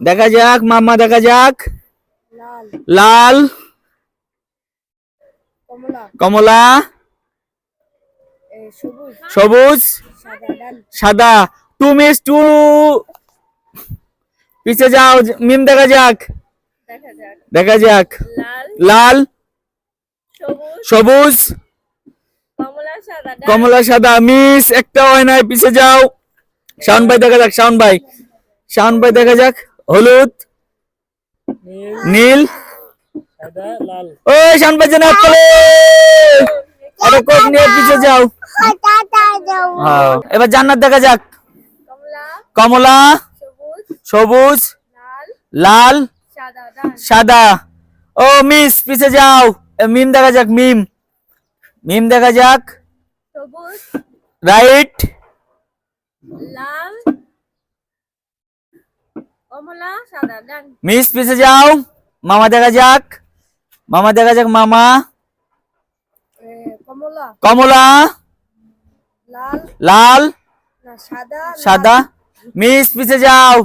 দেখা যাক মামা, দেখা যাক। লাল, লাল, কমলা, কমলা, সবুজ, সবুজ, সাদা, ডান, সাদা। টু মিস টু, পিছে যাও। মিম দেখা যাক, দেখা যাক। দেখা যাক। লাল, লাল, সবুজ, সবুজ, কমলা, সাদা, ডান, কমলা, সাদা। মিস একটা হয় নাই, পিছে যাও। শাওন ভাই দেখা যাক, শাওন ভাই, শাওন ভাই দেখা যাক। হলুদ, নীল, সাদা, লাল। ওই শাওন ভাই যেন চলে। এটা কোক নিয়ে পিছে যাও। হ্যাঁ, এবার জান্নাত দেখা যাক। কমলা, কমলা, সবুজ, সবুজ, লাল, লাল, সাদা, ডান, সাদা। ও মিস, পিছে যাও। মিম দেখা যাক, মিম, মিম দেখা যাক। সবুজ, রাইট, লাল, কমলা, সাদা, ডান, মিস পিছে যাও। মামা দেখা যাক, মামা দেখা যাক। মামা, কমলা, কমলা, লাল, লাল, না সাদা, সাদা। মিস পিছে যাও।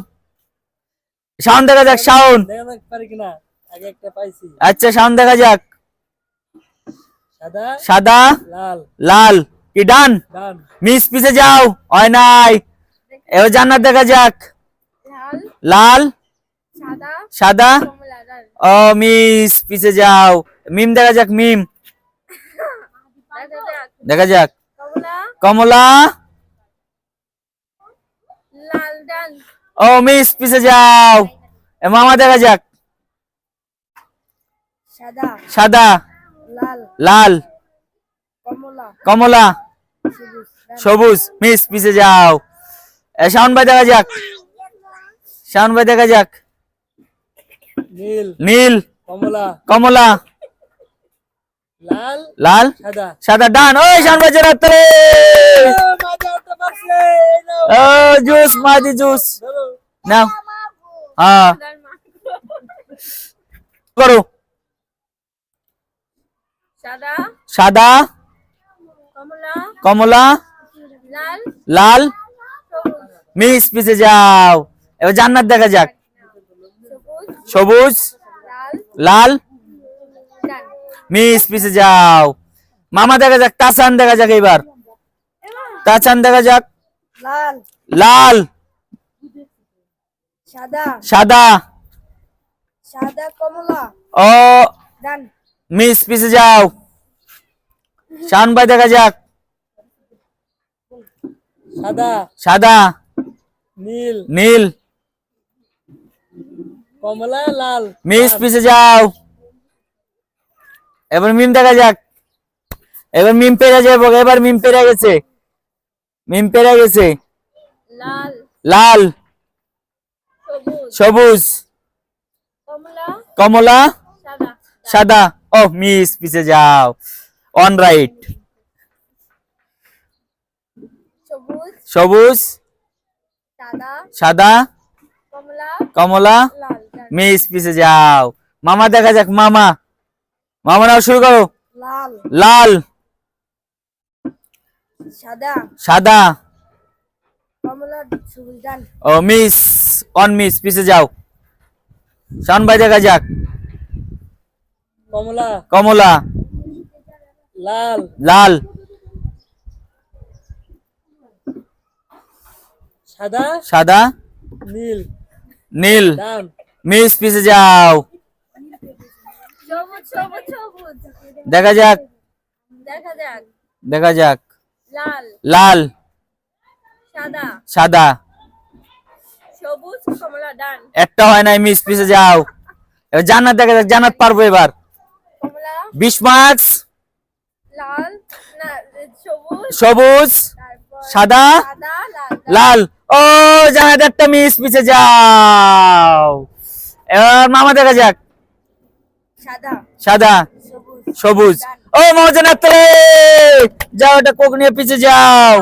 শাওন দেখা যাক, শাওন। দেখা পারি কিনা, আগে একটা পাইছি। আচ্ছা, শাওন দেখা যাক। সাদা, সাদা, লাল, লাল। কি ডান? ডান, মিস পিছে যাও, হয় নাই। এবার জান্নাত দেখা যাক। লাল, লাল, সাদা, সাদা। কমলা, ডান, ও মিস, পিছে যাও। মিম দেখা যাক, মিম দেখা যাক। দেখা যাক। কমলা, কমলা, লাল, ডান, ও মিস পিছে যাও। মামা দেখা যাক। সাদা, সাদা, লাল, লাল, কমলা, কমলা, সবুজ, ডান, সবুজ। মিস পিছে যাও। শাওন ভাই দেখা যাক, শাওন ভাই দেখা যাক। নীল, নীল, কমলা, কমলা, লাল, লাল, সাদা। সাদা। ডান। ওই শাওন ভাই যেন চলে। ও জুস, মাদি জুস নাও। হ্যাঁ, করো। সাদা, সাদা, কমলা, কমলা, লাল, লাল। সবুজ, মিস পিছে যাও। এবার জান্নাত দেখা যাক। সবুজ, সবুজ, লাল, লাল। ডান, মিস পিছে যাও। মামা দেখা যাক, তাসান দেখা যাক। এবার তাসান দেখা যাক। লাল, লাল, সাদা, সাদা। সাদা, কমলা, ও ডান, মিস পিছে যাও। শাওন ভাই দেখা যাক। সাদা, সাদা, নীল, নীল। কমলা, লাল, মিস পিছে যাও। এবার মিম দেখা যাক। এবার মিম পেরে যাবো। এবার মিম পেরে গেছে, মিম পেরে গেছে। লাল, লাল, সবুজ, সবুজ, কমলা, কমলা, সাদা, সাদা। ও মিস পিছে যাও। On right. সবুজ, সবুজ, সাদা, সাদা, কমলা, কমলা। লাল, ডান, মিস পিছে যাও। মামা দেখা যাক। মামা, মামা নাও, শুরু করো। লাল, লাল, সাদা, সাদা। কমলা, সবুজ, ডান, ও মিস, অন মিস, পিছে যাও। শাওন ভাই দেখা যাক। কমলা, কমলা, লাল, লাল, সাদা, সাদা, নীল, নীল। ডান, মিস পিছে যাও। সবুজ, সবুজ, সবুজ, দেখা যাক, দেখা যাক। দেখা যাক। লাল, লাল, সাদা, সাদা। সবুজ, কমলা, ডান, একটা হয় নাই, মিস পিছে যাও। এবার জান্নাত দেখা যাক। জান্নাত পারবো এবার। কমলা, 20 মার্কস। লাল, না সবুজ, সবুজ, তারপর সাদা, সাদা, লাল, ডান, লাল। ও জান্নাত একটা মিস, পিছে যাও। এবার মামা দেখা যাক। সাদা, সাদা, সবুজ, সবুজ। ডান। ও মামা জান্নাত, যাও, এটা কোক নিয়ে পিছে যাও।